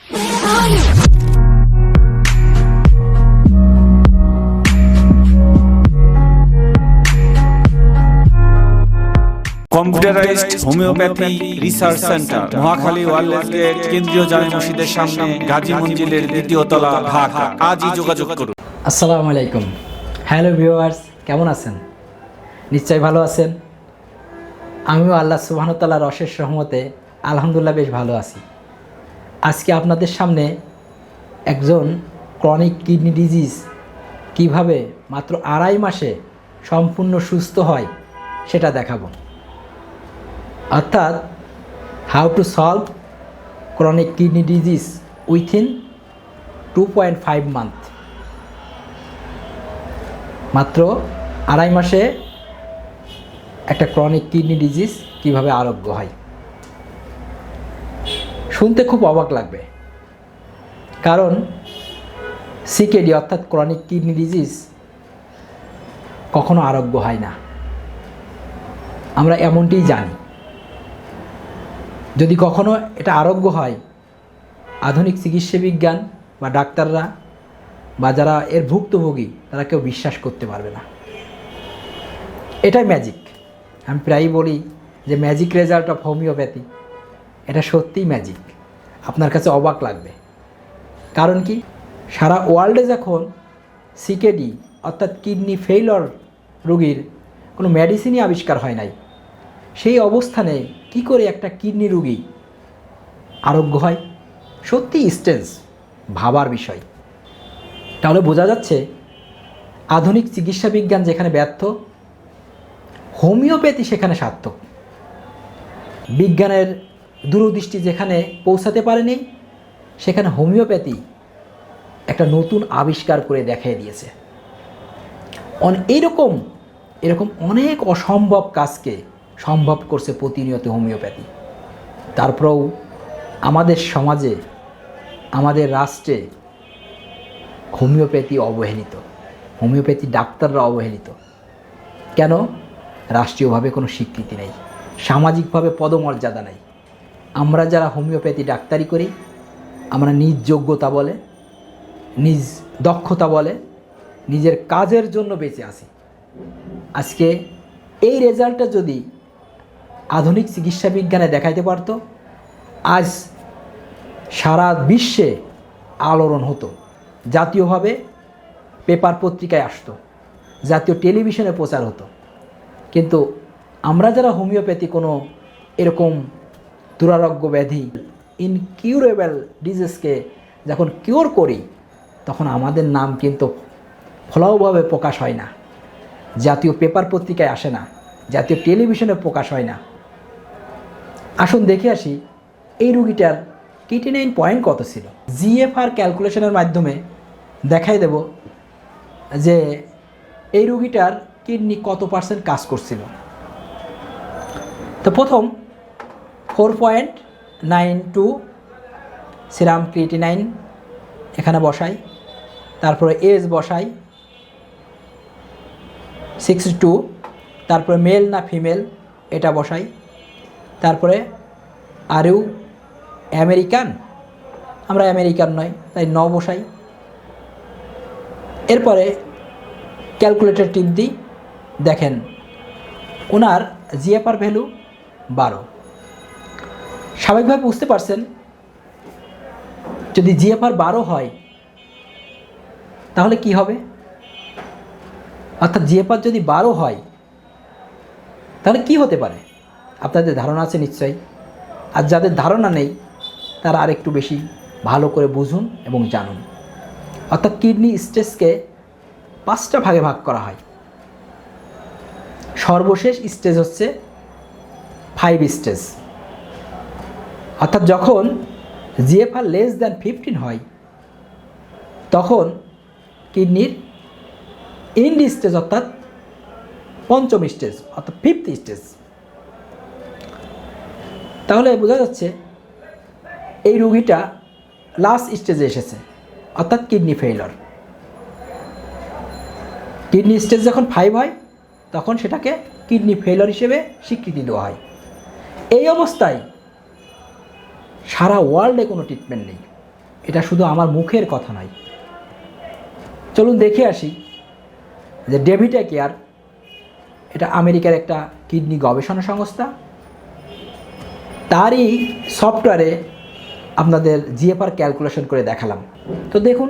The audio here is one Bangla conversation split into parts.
Computerised homeopathy research centre, Mohakhali wireless gate, কেন্দ্রীয় জামে মসজিদের সামনে, গাজী মঞ্জিলের দ্বিতীয় তলা, ঢাকা। আজই যোগাযোগ করুন। আসসালামু আলাইকুম। হ্যালো ভিউয়ার্স, কেমন আছেন? নিশ্চয়ই ভালো আছেন। আমিও আল্লাহ সুবহানাহু ওয়া তাআলার অশেষ রহমতে আলহামদুলিল্লাহ বেশ ভালো আছি। আজকে আপনাদের সামনে একজন ক্রনিক কিডনি ডিজিজ কিভাবে মাত্র 2.5 মাসে সম্পূর্ণ সুস্থ হয় সেটা দেখাবো। অর্থাৎ how to solve chronic kidney disease within 2.5 month. মাত্র 2.5 মাসে একটা ক্রনিক কিডনি ডিজিজ কিভাবে আরোগ্য হয়। শুনতে খুব অবাক লাগবে, কারণ সিকেডি অর্থাৎ ক্রনিক কিডনি ডিজিজ কখনো আরোগ্য হয় না, আমরা এমনটিই জানি। যদি কখনো এটা আরোগ্য হয়, আধুনিক চিকিৎসা বিজ্ঞান বা ডাক্তাররা বা যারা এর ভুক্তভোগী তারা কেউ বিশ্বাস করতে পারবে না। এটাই ম্যাজিক। আমি প্রায়ই বলি যে ম্যাজিক রেজাল্ট অফ হোমিওপ্যাথি। এটা সত্যিই ম্যাজিক, আপনার কাছে অবাক লাগবে। কারণ কি, সারা ওয়ার্ল্ডে যখন সিকেডি অর্থাৎ কিডনি ফেইলর রোগীর কোনো মেডিসিনই আবিষ্কার হয় নাই, সেই অবস্থানে কি করে একটা কিডনি রোগী আরোগ্য হয়? সত্যি স্ট্রেঞ্জ, ভাবার বিষয়। তাহলে বোঝা যাচ্ছে আধুনিক চিকিৎসা বিজ্ঞান যেখানে ব্যর্থ, হোমিওপ্যাথি সেখানে সার্থক। বিজ্ঞানের দূরদৃষ্টি যেখানে পৌঁছাতে পারেনি, সেখানে হোমিওপ্যাথি একটা নতুন আবিষ্কার করে দেখিয়ে দিয়েছে। এরকম অনেক অসম্ভব কাজকে সম্ভব করছে প্রতিনিয়ত হোমিওপ্যাথি। তারপরেও আমাদের সমাজে, আমাদের রাষ্ট্রে হোমিওপ্যাথি অবহেলিত, হোমিওপ্যাথি ডাক্তাররা অবহেলিত। কেন? রাষ্ট্রীয়ভাবে কোনো স্বীকৃতি নেই, সামাজিকভাবে পদমর্যাদা নেই। আমরা যারা হোমিওপ্যাথি ডাক্তারি করি, আমরা নিজ যোগ্যতা বলে, নিজ দক্ষতা বলে, নিজের কাজের জন্য বেঁচে আছি। আজকে এই রেজাল্টটা যদি আধুনিক চিকিৎসা বিজ্ঞানে দেখাইতে পারতো, আজ সারা বিশ্বে আলোড়ন হতো, জাতীয়ভাবে পেপার পত্রিকায় আসতো, জাতীয় টেলিভিশনে প্রচার হতো। কিন্তু আমরা যারা হোমিওপ্যাথি কোনো এরকম দুরারোগ্য ব্যাধি, ইনকিউরেবল ডিজিজকে যখন কিওর করি, তখন আমাদের নাম কিন্তু ফলাওভাবে প্রকাশ হয় না, জাতীয় পেপার পত্রিকায় আসে না, জাতীয় টেলিভিশনে প্রকাশ হয় না। আসুন দেখে আসি এই রুগীটার কিডনি পয়েন্ট কত ছিল। জিএফআর ক্যালকুলেশনের মাধ্যমে দেখাই দেব যে এই রুগীটার কিডনি কত পার্সেন্ট কাজ করছিল। তো প্রথম 4.92 সিরাম ক্রিয়েটিনাইন এখানে বসাই, তারপরে এজ বসাই 62, তারপরে মেল না ফিমেল এটা বসাই, তারপরে আর ইউ আমেরিকান, আমরা আমেরিকান নয় তাই 9 বসাই। এরপরে ক্যালকুলেটর টিপ দিই, দেখেন ওনার জিএফআর ভ্যালু 12। স্বাভাবিকভাবে বুঝতে পারছেন, যদি জিএফআর 12 হয় তাহলে কি হবে? অর্থাৎ জিএফআর যদি 12 হয় তাহলে কি হতে পারে? আপনাদের ধারণা আছে নিশ্চয়ই। আর যাদের ধারণা নেই তারা আরেকটু বেশি ভালো করে বুঝুন এবং জানুন। অর্থাৎ কিডনি স্টেজকে 5টা ভাগে ভাগ করা হয়। সর্বশেষ স্টেজ হচ্ছে 5 স্টেজ। অর্থাৎ যখন জিএফআর লেস দ্যান 15 হয়, তখন কিডনির এন্ড স্টেজ অর্থাৎ 5ম স্টেজ অর্থাৎ 5th স্টেজ। তাহলে বোঝা যাচ্ছে এই রোগীটা লাস্ট স্টেজে এসেছে, অর্থাৎ কিডনি ফেইলর। কিডনি স্টেজ যখন 5 হয় তখন সেটাকে কিডনি ফেইলর হিসেবে স্বীকৃতি দেওয়া হয়। এই অবস্থায় সারা ওয়ার্ল্ডে কোনো ট্রিটমেন্ট নেই, এটা শুধু আমার মুখের কথা নয়। চলুন দেখে আসি যে ডেভিটা কেয়ার, এটা আমেরিকার একটা কিডনি গবেষণা সংস্থা, তারই সফটওয়্যারে আপনাদের জিএফআর ক্যালকুলেশন করে দেখালাম। তো দেখুন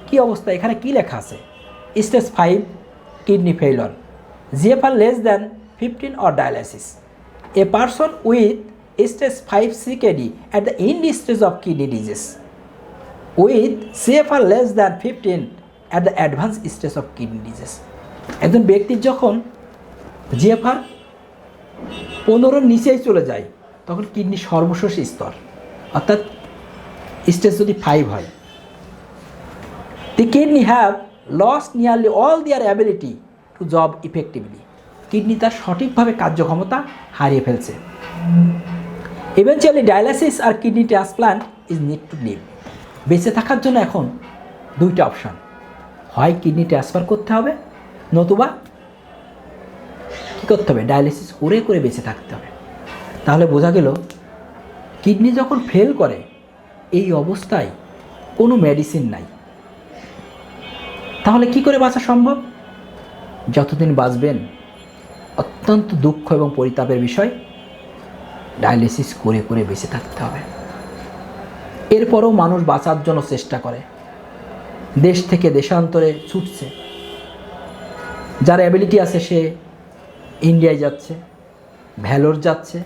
কি অবস্থা, এখানে কি লেখা আছে, stage 5 kidney failure, GFR less than 15 or dialysis. A person with stage 5 CKD at the end stage of kidney disease with CFR less than 15 at the advanced stage of kidney disease. একজন ব্যক্তির যখন জিএফআর 15 নিচেই চলে যায় তখন কিডনি সর্বশেষ স্তর, অর্থাৎ স্টেজ যদি 5 হয়, the kidney have lost nearly all their ability to job effectively. Kidney তার সঠিকভাবে কার্যক্ষমতা হারিয়ে ফেলছে। ইভেনচুয়ালি ডায়ালাইসিস আর kidney transplant is need to live. বেঁচে থাকার জন্য এখন দুইটা অপশান, হয় কিডনি ট্রান্সফার করতে হবে, নতুবা কী করতে হবে, ডায়ালাইসিস করে করে বেঁচে থাকতে হবে। তাহলে বোঝা গেল কিডনি যখন ফেল করে এই অবস্থায় কোনো মেডিসিন নাই, তাহলে কি করে বাঁচা সম্ভব? যতদিন বাঁচবেন অত্যন্ত দুঃখ এবং পরিতাপের বিষয়, ডায়ালিসিস করে করে বেঁচে থাকতে হবে। এরপরও মানুষ বাঁচার জন্য চেষ্টা করে, দেশ থেকে দেশান্তরে ছুটছে, যার অ্যাবিলিটি আছে সে ইন্ডিয়ায় যাচ্ছে, ভ্যালোর যাচ্ছে,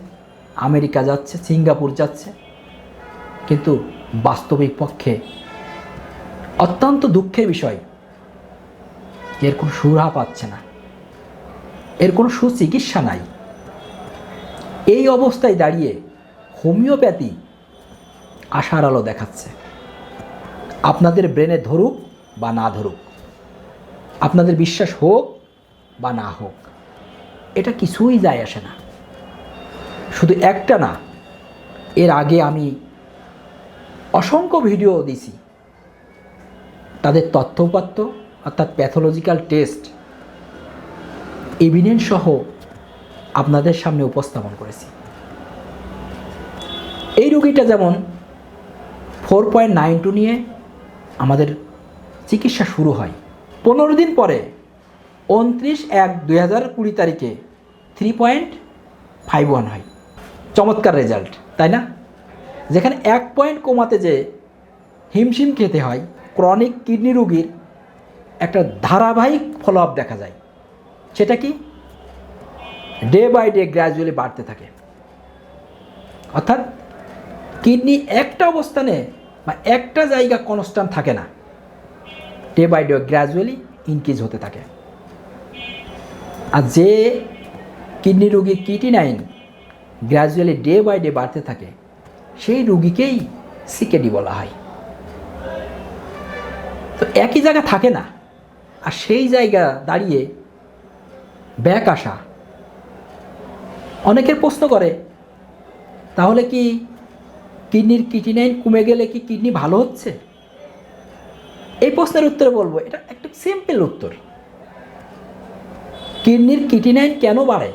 আমেরিকা যাচ্ছে, সিঙ্গাপুর যাচ্ছে, কিন্তু বাস্তবিক পক্ষে অত্যন্ত দুঃখের বিষয় এর কোনো সুরাহা পাচ্ছে না, এর কোনো সুচিকিৎসা নাই। এই অবস্থায় দাঁড়িয়ে হোমিওপ্যাথি আশার আলো দেখাচ্ছে। আপনাদের ব্রেনে ধরুক বা না ধরুক, আপনাদের বিশ্বাস হোক বা না হোক, এটা কিছুই যায় আসে না। শুধু একটা না, এর আগে আমি অসংখ্য ভিডিও দিছি, তাদের তথ্যউপাত্য অর্থাৎ প্যাথোলজিক্যাল টেস্ট এভিডেন্স সহ আপনাদের সামনে উপস্থাপন করেছি। এই রোগীটা যেমন 4.92 নিয়ে আমাদের চিকিৎসা শুরু হয়, 15 দিন পরে 29/1/2020 তারিখে 3.51 হয়। চমৎকার রেজাল্ট, তাই না? যেখানে 1 পয়েন্ট কমাতে যে হিমশিম খেতে হয়, ক্রনিক কিডনি রোগীর একটা ধারাবাহিক ফলো আপ দেখা যায়। সেটা কি? ডে বাই ডে গ্র্যাজুয়ালি বাড়তে থাকে, অর্থাৎ কিডনি একটা অবস্থানে বা একটা জায়গা কনস্ট্যান্ট থাকে না, day by day gradually increase হতে থাকে। আর যে কিডনি রোগীর creatinine gradually day by day বাড়তে থাকে সেই রোগীকেই সিকেডি বলা হয়। তো একই জায়গা থাকে না, আর সেই জায়গা দাঁড়িয়ে ব্যাক আসা। অনেকের প্রশ্ন করে, তাহলে কি কিডনির কিটিনাইন কমে গেলে কি কিডনি ভালো হচ্ছে? এই প্রশ্নের উত্তরে বলবো, এটা একটা সিম্পল উত্তর। কিডনির কিটিনাইন কেন বাড়ে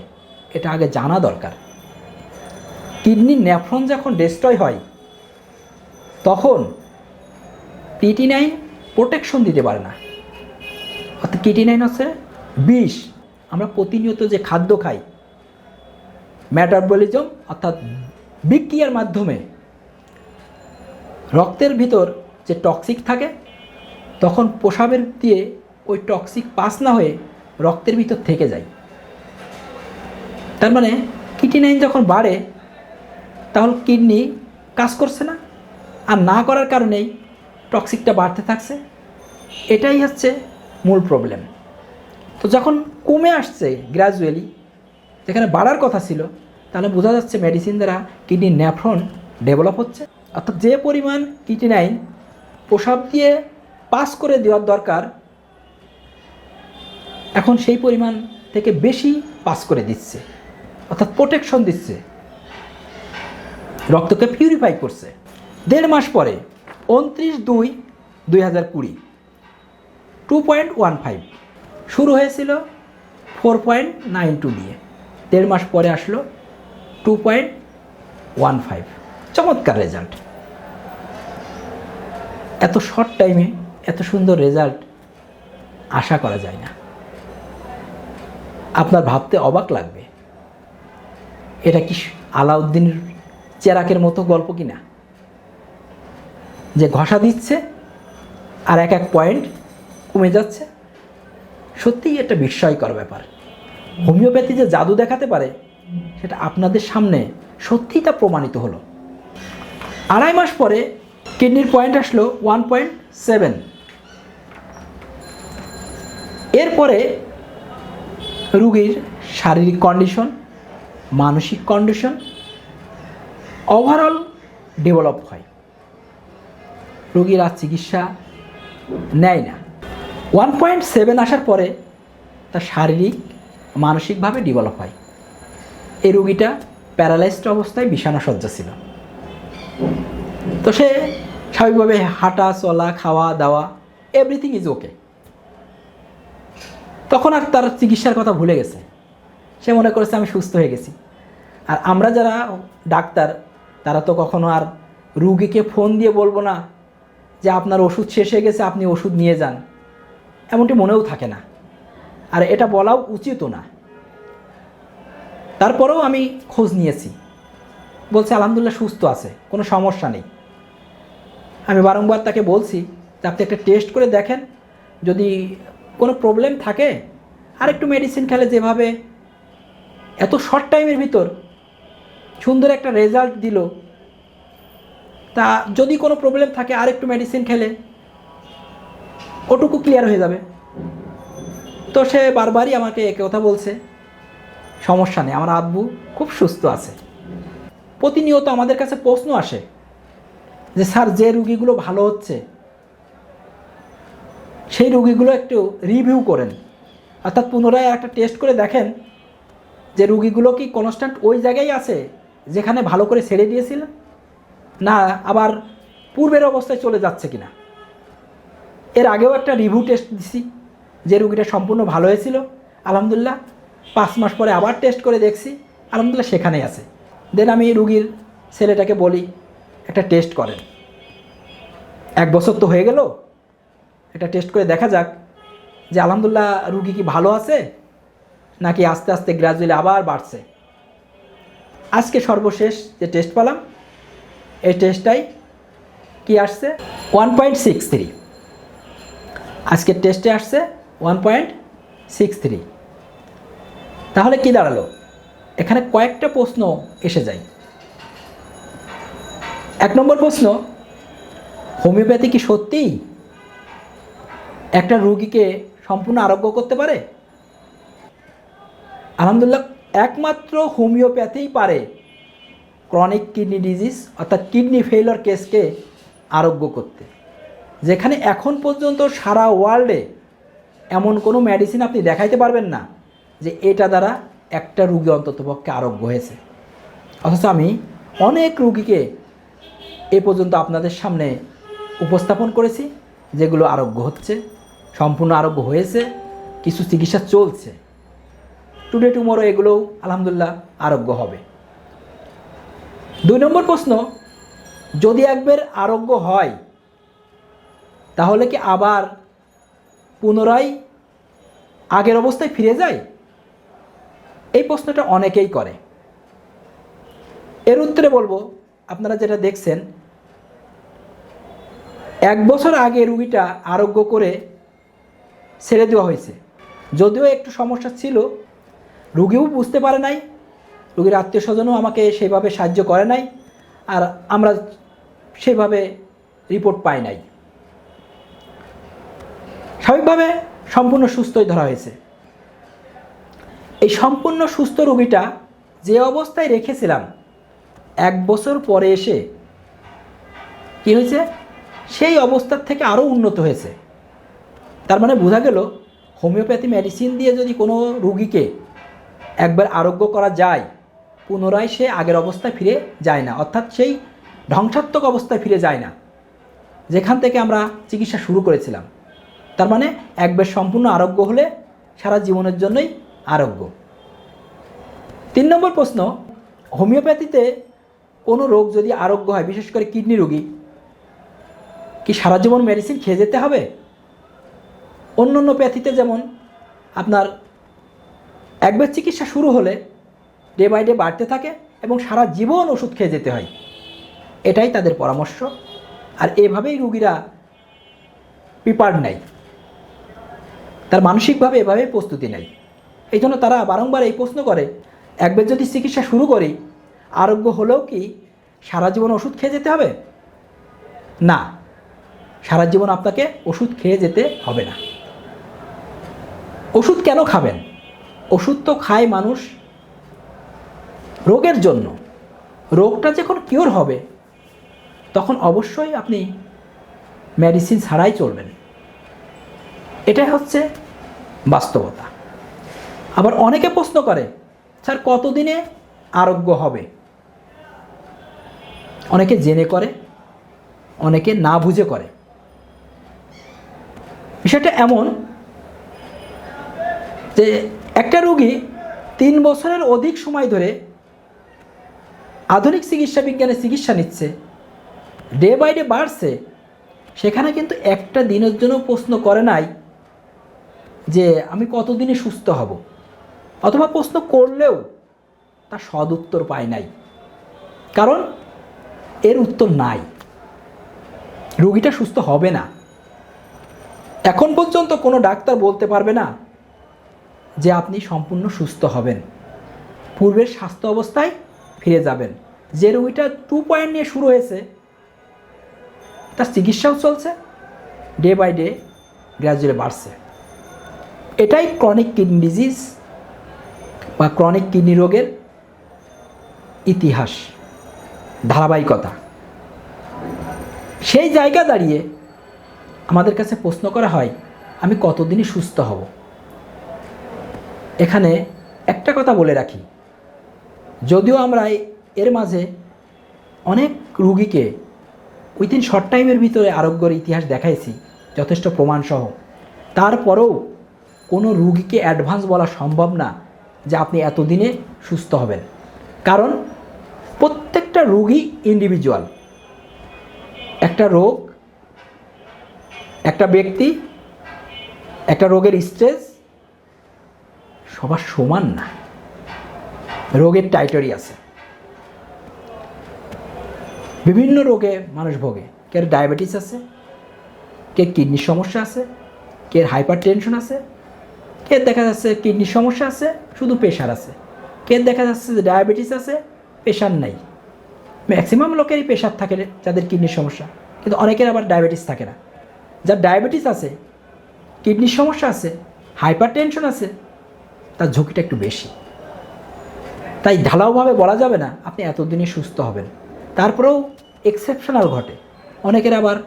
এটা আগে জানা দরকার। কিডনির নেফ্রন যখন ডিস্ট্রয় হয় তখন কিটিনাইন প্রোটেকশন দিতে পারে না, অর্থাৎ কিটিনাইন হচ্ছে বিষ। আমরা প্রতিনিয়ত যে খাদ্য খাই, মেটাবলিজম অর্থাৎ বিক্রিয়ার মাধ্যমে রক্তের ভিতর যে টক্সিক থাকে, তখন প্রস্রাবের দিয়ে ওই টক্সিক পাস না হয়ে রক্তের ভিতর থেকে যায়। তার মানে কিটিনাইন যখন বাড়ে তাহলে কিডনি কাজ করছে না, আর না করার কারণেই টক্সিকটা বাড়তে থাকছে। এটাই হচ্ছে মূল প্রবলেম। তো যখন কমে আসছে গ্র্যাজুয়ালি, যেখানে বাড়ার কথা ছিল, তাহলে বোঝা যাচ্ছে মেডিসিন দ্বারা কিডনির নেফ্রন ডেভেলপ হচ্ছে, অর্থাৎ যে পরিমাণ কিটিনাইন প্রস্রাব দিয়ে পাস করে দেওয়ার দরকার, এখন সেই পরিমাণ থেকে বেশি পাস করে দিচ্ছে, অর্থাৎ প্রোটেকশন দিচ্ছে, রক্তকে পিউরিফাই করছে। 1.5 মাস পরে 29/2/2020 2.15 শুরু হয়েছিল 4.92 দিয়ে, 1.5 মাস পরে আসলো 2.15। চমৎকার রেজাল্ট। এত শর্ট টাইমে এত সুন্দর রেজাল্ট আশা করা যায় না। আপনার ভাবতে অবাক লাগবে, এটা কি আলাউদ্দিনের চেরাকের মতো গল্প কিনা, যে ঘষা দিচ্ছে আর এক এক পয়েন্ট কমে যাচ্ছে। সত্যিই একটা বিস্ময়কর ব্যাপার। হোমিওপ্যাথি যে জাদু দেখাতে পারে সেটা আপনাদের সামনে সত্যিই তা প্রমাণিত হলো। 2.5 মাস পরে কিডনির পয়েন্ট আসলো 1.7। এরপরে রুগীর শারীরিক কন্ডিশন, মানসিক কন্ডিশন ওভারঅল ডেভেলপ হয়। রুগীর আর চিকিৎসা নেয় না। 1.7 আসার পরে তার শারীরিক মানসিকভাবে ডেভেলপ হয়। এই রুগীটা প্যারালাইজড অবস্থায় বিছানাসজ্জা ছিল। তো সে স্বাভাবিকভাবে হাঁটা চলা খাওয়া দাওয়া এভরিথিং ইজ ওকে। তখন আর তার চিকিৎসার কথা ভুলে গেছে। সে মনে করেছে আমি সুস্থ হয়ে গেছি। আর আমরা যারা ডাক্তার তারা তো কখনো আর রুগীকে ফোন দিয়ে বলবো না যে আপনার ওষুধ শেষ হয়ে গেছে, আপনি ওষুধ নিয়ে যান, এমনটি মনেও থাকে না, আর এটা বলাও উচিতও না। তারপরেও আমি খোঁজ নিয়েছি, বলছে আলহামদুলিল্লাহ সুস্থ আছে, কোনো সমস্যা নেই। আমি বারংবার তাকে বলছি যে আপনি একটা টেস্ট করে দেখেন, যদি কোনো প্রবলেম থাকে আর একটু মেডিসিন খেলে, যেভাবে এত শর্ট টাইমের ভিতর সুন্দর একটা রেজাল্ট দিল, তা যদি কোনো প্রবলেম থাকে আর একটু মেডিসিন খেলে ওটুকু ক্লিয়ার হয়ে যাবে। তো সে বারবারই আমাকে এক কথা বলছে, সমস্যা নেই, আমার আব্বু খুব সুস্থ আছে। প্রতিনিয়ত আমাদের কাছে প্রশ্ন আসে যে স্যার, যে রুগীগুলো ভালো হচ্ছে সেই রুগীগুলো একটু রিভিউ করেন, অর্থাৎ পুনরায় একটা টেস্ট করে দেখেন যে রুগীগুলো কি কনস্ট্যান্ট ওই জায়গায় আছে যেখানে ভালো করে ছেড়ে দিয়েছিলেন, না আবার পূর্বের অবস্থায় চলে যাচ্ছে কিনা। এর আগেও একটা রিভিউ টেস্ট দিছি, যে রুগীটা সম্পূর্ণ ভালো হয়েছিল, আলহামদুলিল্লাহ 5 মাস পরে আবার টেস্ট করে দেখছি, আলহামদুলিল্লাহ সেখানেই আছে। দেন আমি রুগীর ছেলেটাকে বলি একটা টেস্ট করেন, 1 বছর তো হয়ে গেল, এটা টেস্ট করে দেখা যাক যে আলহামদুলিল্লাহ রুগী কি ভালো আছে নাকি আস্তে আস্তে গ্র্যাজুয়ালি আবার বাড়ছে। আজকে সর্বশেষ যে টেস্ট পেলাম, এই টেস্টটাই কি আসছে 1.63। আজকের টেস্টে আসছে 1.63। তাহলে কি দাঁড়ালো, এখানে কয়েকটা প্রশ্ন এসে যায়। 1 নম্বর প্রশ্ন, হোমিওপ্যাথি কি সত্যিই একটা রোগীকে সম্পূর্ণ আরোগ্য করতে পারে? আলহামদুলিল্লাহ একমাত্র হোমিওপ্যাথিই পারে ক্রনিক কিডনি ডিজিজ অর্থাৎ কিডনি ফেইলর কেসকে আরোগ্য করতে, যেখানে এখন পর্যন্ত সারা ওয়ার্ল্ডে এমন কোনো মেডিসিন আপনি দেখাইতে পারবেন না যে এটা দ্বারা একটা রুগী অন্ততপক্ষে আরোগ্য হয়েছে। অথচ আমি অনেক রুগীকে এ পর্যন্ত আপনাদের সামনে উপস্থাপন করেছি যেগুলো আরোগ্য হচ্ছে, সম্পূর্ণ আরোগ্য হয়েছে, কিছু চিকিৎসা চলছে, টুডে টুমরো এগুলোও আলহামদুলিল্লাহ আরোগ্য হবে। 2 নম্বর প্রশ্ন, যদি একবার আরোগ্য হয় তাহলে কি আবার পুনরায় আগের অবস্থায় ফিরে যায়? এই প্রশ্নটা অনেকেই করে। এর উত্তরে বলবো, আপনারা যেটা দেখছেন 1 বছর আগে রুগীটা আরোগ্য করে ছেড়ে দেওয়া হয়েছে, যদিও একটু সমস্যা ছিল, রুগীও বুঝতে পারে নাই, রুগীর আত্মীয় স্বজনও আমাকে সেইভাবে সাহায্য করে নাই, আর আমরা সেইভাবে রিপোর্ট পাই নাই। স্বাভাবিকভাবে সম্পূর্ণ সুস্থই ধরা হয়েছে। এই সম্পূর্ণ সুস্থ রোগীটা যে অবস্থায় রেখেছিলাম 1 বছর পরে এসে কি হয়েছে, সেই অবস্থার থেকে আরও উন্নত হয়েছে। তার মানে বোঝা গেল হোমিওপ্যাথি মেডিসিন দিয়ে যদি কোনো রোগীকে একবার আরোগ্য করা যায়, পুনরায় সে আগের অবস্থায় ফিরে যায় না, অর্থাৎ সেই ধ্বংসাত্মক অবস্থায় ফিরে যায় না যেখান থেকে আমরা চিকিৎসা শুরু করেছিলাম। তার মানে একবার সম্পূর্ণ আরোগ্য হলে সারা জীবনের জন্যই আরোগ্য। 3 নম্বর প্রশ্ন, হোমিওপ্যাথিতে কোনো রোগ যদি আরোগ্য হয়, বিশেষ করে কিডনি রোগী, কি সারা জীবন মেডিসিন খেয়ে যেতে হবে? অন্য অন্য প্যাথিতে যেমন আপনার একবার চিকিৎসা শুরু হলে ডে বাই ডে বাড়তে থাকে এবং সারা জীবন ওষুধ খেয়ে যেতে হয়, এটাই তাদের পরামর্শ। আর এভাবেই রুগীরা প্রিপার্ড নেয়, তার মানসিকভাবে এভাবেই প্রস্তুতি নেয়। এই জন্য তারা বারংবার এই প্রশ্ন করে, একবার যদি চিকিৎসা শুরু করি আরোগ্য হলেও কি সারা জীবন ওষুধ খেয়ে যেতে হবে? না, সারা জীবন আপনাকে ওষুধ খেয়ে যেতে হবে না। ওষুধ কেন খাবেন? ওষুধ তো খায় মানুষ রোগের জন্য। রোগটা যখন কিওর হবে তখন অবশ্যই আপনি মেডিসিন ছাড়াই চলবেন, এটাই হচ্ছে বাস্তবতা। আবার অনেকে প্রশ্ন করে, স্যার কতদিনে আরোগ্য হবে? অনেকে জেনে করে, অনেকে না বুঝে করে। বিষয়টা এমন যে একটা রোগী 3 বছরের অধিক সময় ধরে আধুনিক চিকিৎসা বিজ্ঞানে চিকিৎসা নিচ্ছে, ডে বাই ডে বাড়ছে, সেখানে কিন্তু একটা দিনের জন্য প্রশ্ন করে নাই যে আমি কতদিনে সুস্থ হব, অথবা প্রশ্ন করলেও তার সদ উত্তর পায় নাই। কারণ এর উত্তর নাই, রোগীটা সুস্থ হবে না। এখন পর্যন্ত কোনো ডাক্তার বলতে পারবে না যে আপনি সম্পূর্ণ সুস্থ হবেন, পূর্বের স্বাস্থ্য অবস্থায় ফিরে যাবেন। যে রোগীটা 2 পয়েন্ট নিয়ে শুরু হয়েছে তার চিকিৎসাও চলছে, ডে বাই ডে গ্র্যাজুয়ালি বাড়ছে। এটাই ক্রনিক কিডনি ডিজিজ বা ক্রনিক কিডনি রোগের ইতিহাস, ধারাবাহিকতা। সেই জায়গা দাঁড়িয়ে আমাদের কাছে প্রশ্ন করা হয়, আমি কতদিনই সুস্থ হব? এখানে একটা কথা বলে রাখি, যদিও আমরা এর মাঝে অনেক রুগীকে উইথিন শর্ট টাইমের ভিতরে আরোগ্যের ইতিহাস দেখাইছি যথেষ্ট প্রমাণসহ, তারপরেও কোনো রুগীকে অ্যাডভান্স বলা সম্ভব না যে আপনি এতদিনে সুস্থ হবেন। কারণ প্রত্যেকটা রুগী ইন্ডিভিজুয়াল। একটা রোগ, একটা ব্যক্তি, একটা রোগের স্টেজ সবার সমান না, রোগের টাইটারি আছে। বিভিন্ন রোগে মানুষ ভোগে, কে ডায়াবেটিস আছে, কে কিডনির সমস্যা আছে, কে হাইপার টেনশন আছে, কে দেখা যাচ্ছে কিডনির সমস্যা আছে শুধু প্রেশার আছে, কে দেখা যাচ্ছে যে ডায়াবেটিস আছে প্রেশার নাই। ম্যাক্সিমাম লোকেরই প্রেশার থাকে যাদের কিডনির সমস্যা, কিন্তু অনেকের আবার ডায়াবেটিস থাকে না। যার ডায়াবেটিস আছে, কিডনির সমস্যা আছে, হাইপার টেনশন আছে, তার ঝুঁকিটা একটু বেশি। তাই ঢালাওভাবে বলা যাবে না আপনি এতদিনে সুস্থ হবেন। তারপরেও এক্সেপশনাল ঘটে, অনেকের আবার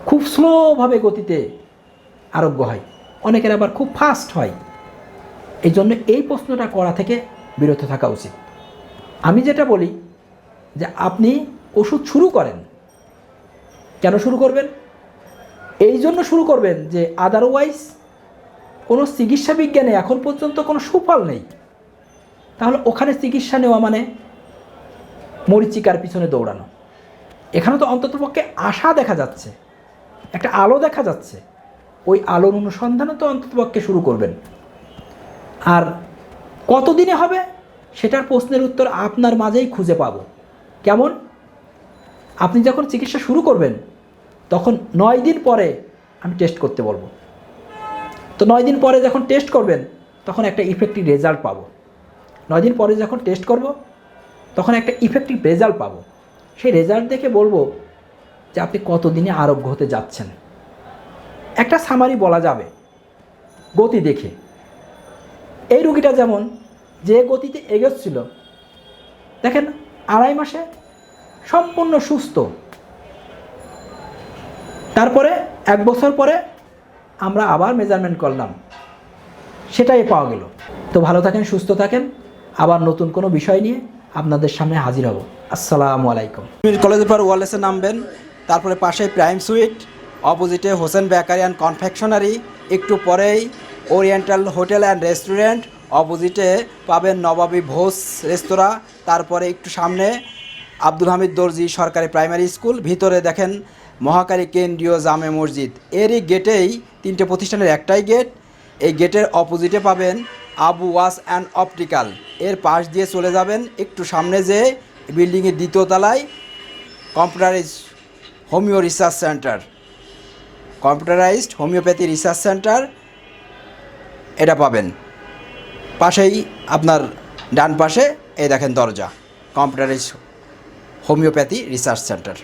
খুব স্লোভাবে গতিতে আরোগ্য হয়, অনেকের আবার খুব ফাস্ট হয়। এই জন্য এই প্রশ্নটা করা থেকে বিরত থাকা উচিত। আমি যেটা বলি যে আপনি ওষুধ শুরু করেন, কেন শুরু করবেন? এই জন্য শুরু করবেন যে আদারওয়াইজ কোনো চিকিৎসা বিজ্ঞানে এখন পর্যন্ত কোনো সুফল নেই, তাহলে ওখানে চিকিৎসা নেওয়া মানে মরিচিকার পিছনে দৌড়ানো। এখানে তো অন্ততপক্ষে আশা দেখা যাচ্ছে, একটা আলো দেখা যাচ্ছে, ওই আলোর অনুসন্ধানে তো অন্ততপক্ষে শুরু করবেন। আর কতদিনে হবে সেটার প্রশ্নের উত্তর আপনার মাঝেই খুঁজে পাবো। কেমন? আপনি যখন চিকিৎসা শুরু করবেন তখন 9 দিন পরে আমি টেস্ট করতে বলবো। তো 9 দিন পরে যখন টেস্ট করবেন তখন একটা ইফেক্টিভ রেজাল্ট পাবো। 9 দিন পরে যখন টেস্ট করব তখন একটা ইফেক্টিভ রেজাল্ট পাবো। সেই রেজাল্ট দেখে বলবো যে আপনি কতদিনে আরোগ্য হতে যাচ্ছেন। একটা সামারি বলা যাবে গতি দেখে। এই রোগীটা যেমন যে গতিতে এগোচ্ছিল, দেখেন 2.5 মাসে সম্পূর্ণ সুস্থ, তারপরে 1 বছর পরে আমরা আবার মেজারমেন্ট করলাম, সেটাই পাওয়া গেল। তো ভালো থাকেন, সুস্থ থাকেন, আবার নতুন কোনো বিষয় নিয়ে আপনাদের সামনে হাজির হব। আসসালামু আলাইকুম। কলেজের পর ওয়ারলেসে নামবেন, তারপরে পাশে প্রাইম সুইট, অপোজিটে হোসেন বেকারি অ্যান্ড কনফেকশনারি, একটু পরেই ওরিয়েন্টাল হোটেল অ্যান্ড রেস্টুরেন্ট, অপোজিটে পাবেন নবাবী ভোজ রেস্তোরাঁ, তারপরে একটু সামনে আব্দুল হামিদ দর্জি সরকারি প্রাইমারি স্কুল, ভিতরে দেখেন মহাখালী কেন্দ্রীয় জামে মসজিদ। এরই গেটেই 3টে প্রতিষ্ঠানের একটাই গেট। এই গেটের অপোজিটে পাবেন আবু ওয়াস অ্যান্ড অপটিক্যাল। এর পাশ দিয়ে চলে যাবেন, একটু সামনে যেয়ে বিল্ডিংয়ের 2য় তলায় computerised homeo research centre, computerised homeopathy research centre এটা পাবেন। পাশেই আপনার ডান পাশে এই দেখেন দরজা, কম্পিউটারাইজড হোমিওপ্যাথি রিসার্চ সেন্টার।